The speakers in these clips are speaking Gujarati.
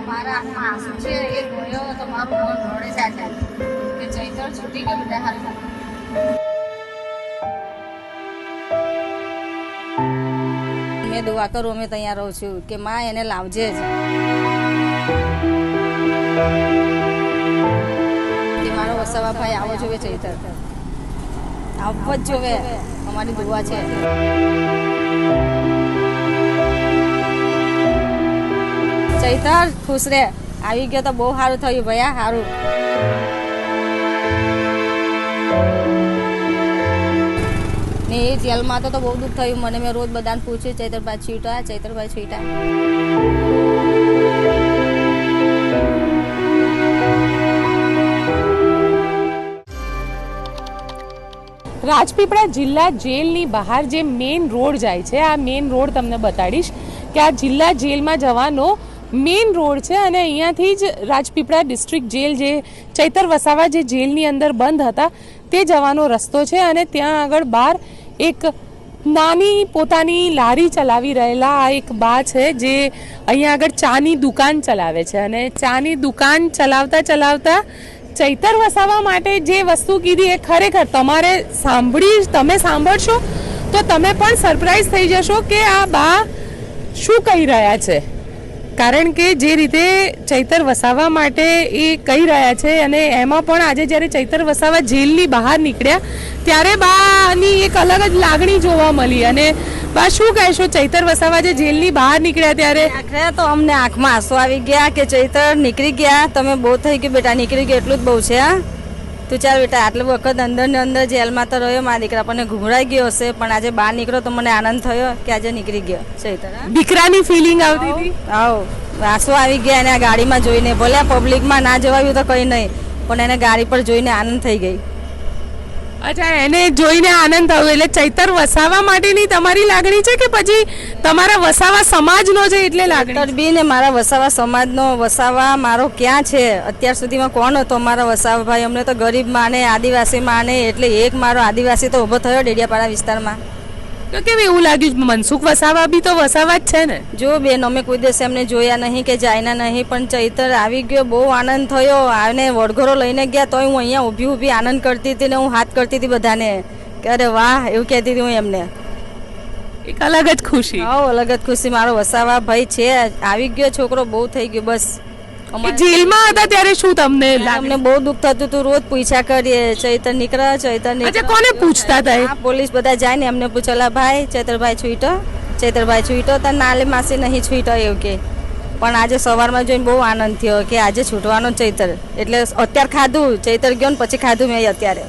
મારા આંખમાં આંસુ છે એ જોયો તો મારું મન રડે છે કે ચૈતર છૂટી ગયું એટલે હારું. મેં દુઆ કરું, અમે ત્યાં રહું છું કે માં એને લાવજે જ. મારો વસાવા ભાઈ આવો જોઈએ, ચૈતર આવવો જ જોવે, અમારી દુઆ છે. ચૈતર ખુશ રે, આવી ગયો તો બહુ સારું થયું ભૈયા, સારું. ને એ જેલમાં તો બહુ દુઃખ થયું મને. મેં રોજ બધાને પૂછ્યું ચૈતરભાઈ છૂટા, ચૈતરભાઈ છૂટા. રાજપીપળા જિલ્લા જેલની બહાર જે મેઇન રોડ જાય છે, આ મેઇન રોડ તમને બતાડીશ કે આ જિલ્લા જેલમાં જવાનો મેઇન રોડ છે અને અહીંયાથી જ રાજપીપળા ડિસ્ટ્રિક્ટ જેલ, જે ચૈતર વસાવા જે જેલની અંદર બંધ હતા તે જવાનો રસ્તો છે. અને ત્યાં આગળ બહાર એક નાની પોતાની લારી ચલાવી રહેલા આ એક બા છે જે અહીંયા આગળ ચાની દુકાન ચલાવે છે. અને ચાની દુકાન ચલાવતા ચલાવતા ચૈતર વસાવા માટે જે વસ્તુ કીધી એ ખરેખર તમે સાંભળશો તો તમે પણ સરપ્રાઈઝ થઈ જશો કે આ બા શું કહી રહ્યા છે. કારણ કે જે રીતે ચૈતર વસાવા માટે એ કહી રહ્યા છે અને એમાં પણ આજે જ્યારે ચૈતર વસાવા જેલની બહાર નીકળ્યા ત્યારે બાની એક અલગ જ લાગણી જોવા મળી. અને બા શું કહેશો, ચૈતર વસાવા જે જેલની બહાર નીકળ્યા ત્યારે? આખરે તો અમને આંખમાં આંસુ આવી ગયા કે ચૈતર નીકળી ગયા, તમે બહુ થઈ ગયું બેટા, નીકળી ગયો એટલું જ બહુ છે. હા તું ચાલ બેટા, આટલું વખત અંદર ને અંદર જેલમાં તો રહ્યો મારા દીકરા, પણ ઘુમરાઈ ગયો હશે, પણ આજે બહાર નીકળ્યો તો મને આનંદ થયો કે આજે નીકળી ગયો ચૈતર. દીકરાની ફિલિંગ આવતી હતી? આવો આંસુ આવી ગયા એને આ ગાડીમાં જોઈને. ભલે પબ્લિકમાં ના જવાયું તો કંઈ નહીં, પણ એને ગાડી પર જોઈને આનંદ થઈ ગઈ. અચ્છા, એને જોઈને આનંદ થયો. એટલે ચૈતર વસાવા માટેની તમારી લાગણી છે કે પછી તમારા વસાવા સમાજનો છે એટલે લાગણી? બી ને મારા વસાવા સમાજનો. વસાવા મારો ક્યાં છે અત્યાર સુધીમાં? કોણ હતો મારા વસાવા ભાઈ? અમને તો ગરીબ માને, આદિવાસી માને, એટલે એક મારો આદિવાસી તો ઊભો થયો ડેડિયાપાડા વિસ્તારમાં. તો કેમ એવું લાગ્યું? મનસુખ વસાવા બી તો વસાવા જ છે ને? જો બેન, અમે કોઈ દિવસ એમને જોયા નહીં કે જાયના નહીં, પણ ચૈતર આવી ગયો, બહુ આનંદ થયો. આને વડઘોરો લઈને ગયા તોય હું અહીંયા ઊભી આનંદ કરતી હતી ને હું હાથ કરતી હતી બધાને કે અરે વાહ, એવું કહેતી હતી હું એમને. એક અલગ જ ખુશી. હા, અલગ જ ખુશી. મારો વસાવા ભાઈ છે, આવી ગયો છોકરો, બહુ થઈ ગયો. બસ જેલમાં હતા ત્યારે શું તમને અમને બહુ દુઃખ થતું હતું. રોજ પૂછ્યા કરીએ ચૈતર નીકળે, ચૈતર નીકળે. કોને પૂછતા હતા? પોલીસ બધા જાય ને એમને પૂછેલા, ભાઈ ચૈતરભાઈ છૂટો, ચૈતરભાઈ છૂટો, તાર નાલે માસી નહીં છૂટો એવું કે. પણ આજે સવારમાં જોઈને બહુ આનંદ થયો કે આજે છૂટવાનો ચૈતર. એટલે અત્યારે ખાધું, ચૈતર ગયો ને પછી ખાધું મેં અત્યારે.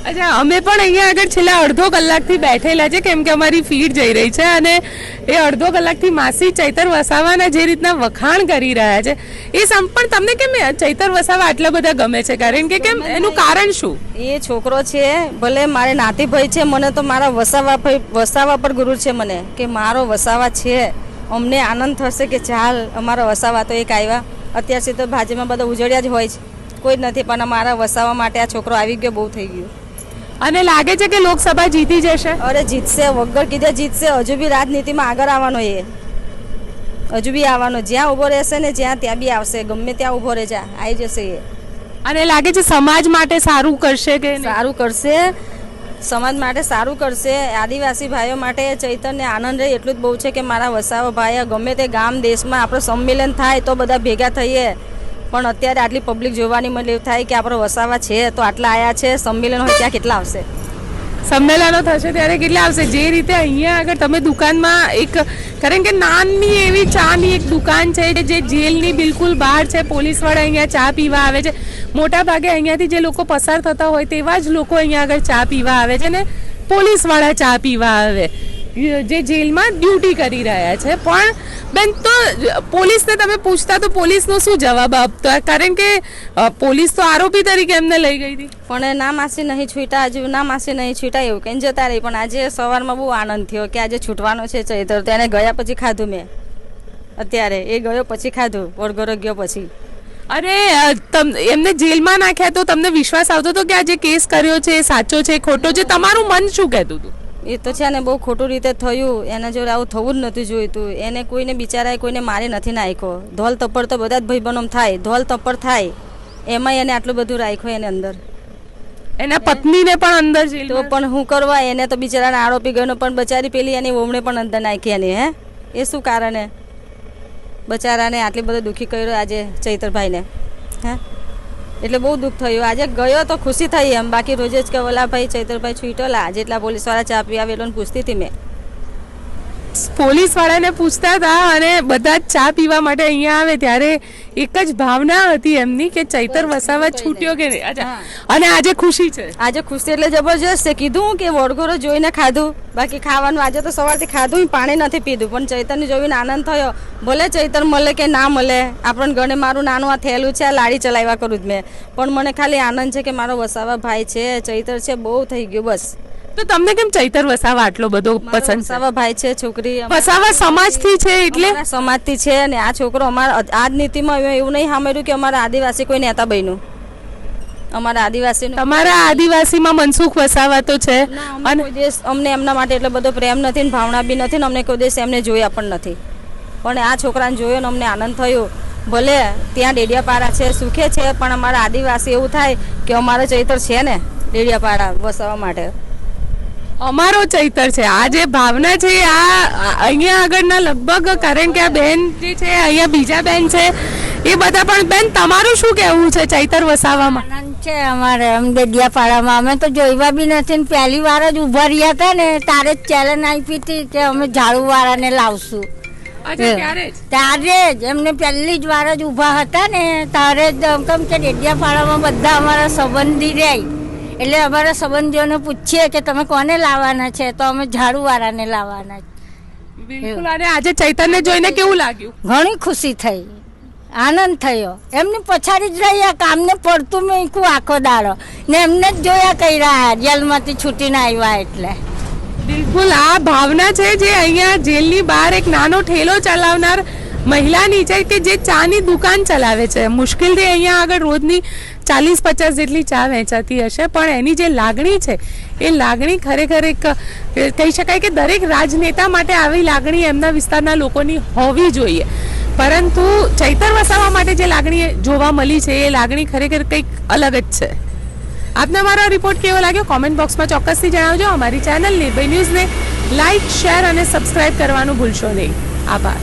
અચ્છા, અમે પણ અહીંયા આગળ છેલ્લા અડધો કલાકથી બેઠેલા છે કેમ કે અમારી ફીડ જઈ રહી છે અને એ અડધો કલાકથી માસી ચૈતર વસાવાના જે રીતના વખાણ કરી રહ્યા છે એ પણ તમને કેમ ચૈતર વસાવા આટલા બધા ગમે છે? કારણ કે કેમ, એનું કારણ શું? એ છોકરો છે, ભલે મારે નાતી ભાઈ છે, મને તો મારા વસાવા પર ગુરુ છે મને કે મારો વસાવા છે. અમને આનંદ થશે કે ચાલ અમારા વસાવા તો એક આવ્યા. અત્યાર સુધી તો ભાજપમાં બધા ઉજળ્યા જ હોય છે, કોઈ જ નથી, પણ અમારા વસાવા માટે આ છોકરો આવી ગયો, બહુ થઈ ગયું. અને લાગે છે કે લોકસભા જીતી જશે? અરે જીતશે, વગર કીધે જીતશે. હજુ બી રાજનીતિમાં આગળ આવવાનો, એ હજુ બી આવવાનો. જ્યાં ઊભો રહેશે ને જ્યાં ત્યાં બી આવશે, ગમે ત્યાં ઊભો રહે જા, આવી જશે એ. અને લાગે છે સમાજ માટે સારું કરશે કે? સારું કરશે, સમાજ માટે સારું કરશે. આદિવાસી ભાઈઓ માટે ચૈતન્ય આનંદ રહે એટલું જ બહુ છે કે મારા વસાવા ભાઈ ગમે તે ગામ દેશમાં આપણો સંમેલન થાય તો બધા ભેગા થઈએ. પણ અત્યારે આટલી પબ્લિક જોવાની મને એવું થાય કે આપણો વસાવા છે તો આટલા આયા છે, સંમેલન હોય ત્યાં કેટલા આવશે? સંમેલનો થશે ત્યારે કેટલા આવશે? જે રીતે અહીંયા આગળ તમે દુકાનમાં એક, કારણ કે નાની એવી ચાની એક દુકાન છે જે જેલની બિલકુલ બહાર છે. પોલીસવાળા અહીંયા ચા પીવા આવે છે. મોટા ભાગે અહીંયાથી જે લોકો પસાર થતા હોય તેવા જ લોકો અહીંયા આગળ ચા પીવા આવે છે ને પોલીસવાળા ચા પીવા આવે જે જેલમાં ડ્યુટી કરી રહ્યા છે. પણ બેન, તો પોલીસને તમે પૂછતા તો પોલીસનો શું જવાબ આપતો? કારણ કે પોલીસ તો આરોપી તરીકે એમને લઈ ગઈ હતી. પણ ના માસી નહીં છૂટા, હજુ ના માસી નહીં છૂટા એવું કઈ જતા રહી. પણ આજે સવારમાં બહુ આનંદ થયો કે આજે છૂટવાનો છે ચૈતર. તો એને ગયા પછી ખાધું મેં. અત્યારે એ ગયો પછી ખાધું, વડઘોરો ગયો પછી. અરે એમને જેલમાં નાખ્યા તો તમને વિશ્વાસ આવતો હતો કે આ જે કેસ કર્યો છે એ સાચો છે, ખોટો છે? તમારું મન શું કહેતું હતું? એ તો છે ને બહુ ખોટું રીતે થયું. એના જોડે આવું થવું જ નથી જોઈતું. એને કોઈને બિચારાએ કોઈને મારી નથી નાખ્યો. ધોલ તપ્પર તો બધા જ ભાઈબંધોમાં થાય, ધોલ તપ્પર થાય, એમાંય એને આટલું બધું રાખ્યું એને અંદર. એના પત્નીને પણ અંદર તો જેલમાં પણ શું કરવા, એને તો બિચારાને આરોપી ગયો પણ બચારી પેલી એની વહુને પણ અંદર નાખી એની. હે એ શું કારણે બચારાને આટલી બધું દુઃખી કર્યો આજે ચૈતરભાઈને? હે એટલે બહુ દુઃખ થયું. આજે ગયો તો ખુશી થઈ એમ, બાકી રોજે જ કે ઓલા ભાઈ ચૈતરભાઈ છૂટેલા, જેટલા પોલીસવાળા ચા પીવા આવેલો પૂછતી હતી મેં. પોલીસ વાળાને પૂછતા હતા અને બધા જ ચા પીવા માટે અહીંયા આવે ત્યારે એક જ ભાવના હતી એમની કે ચૈતર વસાવા છૂટ્યો કે નહીં. અચ્છા, અને આજે ખુશી છે. આજે ખુશી એટલે જબરજસ્ત છે. કીધું કે વડઘોરો જોઈને ખાધું, બાકી ખાવાનું આજે તો સવારથી ખાધું, પાણી નથી પીધું, પણ ચૈતરને જોઈને આનંદ થયો. ભલે ચૈતર મળે કે ના મળે, આપણને ગણે મારું નાનું આ થયેલું છે, આ લાડી ચલાવ્યા કરું જ મેં, પણ મને ખાલી આનંદ છે કે મારો વસાવા ભાઈ છે, ચૈતર છે, બહુ થઈ ગયું બસ. તો તમને કેમ ચૈતર વસાવા આટલો બધો પસંદ છે? વસાવા ભાઈ છે, છોકરી વસાવા સમાજથી છે એટલે અમારા સમાજથી છે ને આ છોકરો અમારા આજ નીતિમાં એવું નહીં સાંભળ્યું કે અમારા આદિવાસી કોઈ નેતા બન્યું. અમારા આદિવાસી તમારા આદિવાસીમાં મનસુખ વસાવા તો છે અને કોઈ દેશ અમને એમના માટે એટલો બધો પ્રેમ નથી ને ભાવના બી નથી ને અમને કોઈ દેશ એમને જોયા પણ નથી, પણ આ છોકરાને જોયો ને અમને આનંદ થયો. ભલે ત્યાં ડેડિયાપાડા છે, સુખે છે, પણ અમારા આદિવાસી એવું થાય કે અમારો ચૈતર છે ને ડેડિયાપાડા વસાવા માટે. અમારો ચૈતર છે. આ જે ભાવના છે આ અહીંયા આગળના લગભગ, કારણ કે આ બેન જે છે અહીંયા બીજા બેન છે એ બધા પણ. બેન તમારું શું કહેવું છે ચૈતર વસાવામાં? આનંદ છે અમારે એમ ડેડિયાપાડામાં. અમે તો જોઈવા બી નથી ને પહેલી વાર જ ઊભા રહ્યા હતા ને તારે જ ચેલેન્જ આપી હતી કે અમે ઝાડુવાળાને લાવશું. ત્યારે જ એમને પહેલી જ વાર જ ઊભા હતા ને ત્યારે જ કેમ કે ડેડિયાપાડામાં બધા અમારા સંબંધી રહે એટલે અમારા સંબંધીઓને પૂછીએ કે તમે કોને લાવવાના છે, તો અમે ઝાડુવાળાને લાવવાના. બિલકુલ. અને આજે ચૈતરને જોઈને કેવું લાગ્યું? ઘણી ખુશી થઈ, આનંદ થયો. એમની પછાડી જ રહ્યા, કામને પડતું મૂક્યું આખો દાડો ને એમને જ જોયા કર્યા જેલમાંથી છૂટીને આવ્યા એટલે. બિલકુલ. આ ભાવના છે જે અહીંયા જેલની બહાર એક નાનો ઠેલો ચલાવનાર મહિલાની છે કે જે ચાની દુકાન ચલાવે છે. મુશ્કેલથી અહીંયા આગળ રોજની 40-50 જેટલી ચા વેચાતી હશે, પણ એની જે લાગણી છે એ લાગણી ખરેખર એક કહી શકાય કે દરેક રાજનેતા માટે આવી લાગણી એમના વિસ્તારના લોકોની હોવી જોઈએ. પરંતુ ચૈતર વસાવા માટે જે લાગણી જોવા મળી છે એ લાગણી ખરેખર કંઈક અલગ જ છે. આપને મારો રિપોર્ટ કેવો લાગ્યો કોમેન્ટ બોક્સમાં ચોક્કસથી જણાવજો. અમારી ચેનલ નિર્ભય ન્યૂઝને લાઇક, શેર અને સબસ્ક્રાઇબ કરવાનું ભૂલશો નહીં. આભાર.